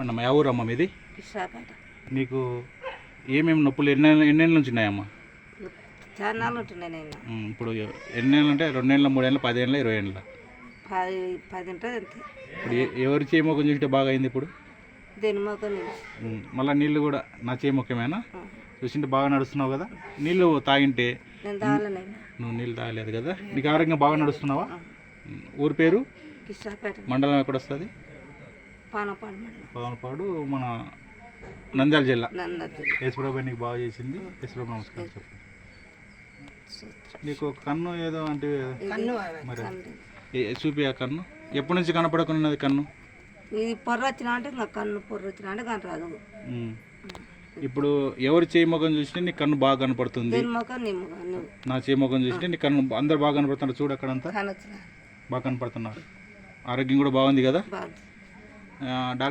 చెప్పండి అమ్మా, ఏ ఊరమ్మా మీది? విశాఖపేట. నీకు ఏమేమి నొప్పులు ఎన్నేళ్ళ నుంచి ఉన్నాయమ్మా? చాలా నాళ్ళు ఉంటున్నాయి నేను. ఇప్పుడు ఎన్నేళ్ళు అంటే 2 ఏళ్ళ 3 ఏళ్ళ 10 ఏళ్ళ 20 ఏళ్ళ? 10 ఉంటుంది అంతే. ఇప్పుడు ఎవరి చేయి మొక్కం చూస్తే బాగా అయింది ఇప్పుడు? దేని మొక్క నేను. మళ్ళీ నీళ్ళు కూడా నా చేయి మొక్కమేనా? చూసింటే బాగా నడుస్తున్నావు కదా. నీళ్ళు తాగింటే నేను తాగలేను. నువ్వు నీళ్ళు తాగలేదు కదా, నీకు ఆరోగ్యం బాగా నడుస్తున్నావా? ఊరి పేరు? విశాఖపేట. మండలం ఎక్కడ వస్తుంది? పానపాడు మండలం. పానపాడు మన నంద్యాల జిల్లా. నంద్యాల. యేసుప్రభు నీకు బాగా చేసింది. యేసుప్రభు నమస్కారం చెప్పు. నీకు ఒక కన్ను ఏదో అంటే మరి చూపి ఆ కన్ను ఎప్పటి నుంచి కనపడకున్నది కన్ను? ఇది పొర్ర వచ్చినా అంటే ఇంకా కన్ను పొర్ర వచ్చినా అంటే కన్ను రాదు. ఇప్పుడు ఎవరు చేయి ముఖం చూసినా నీ కన్ను బాగా కనపడుతుంది. నా చేయి ముఖం చూసినా నీ కన్ను అందరు బాగా కనపడుతున్నారు. చూడు అక్కడంతా బాగా కనపడుతున్నారు. ఆరోగ్యం కూడా బాగుంది కదా. డాక్టర్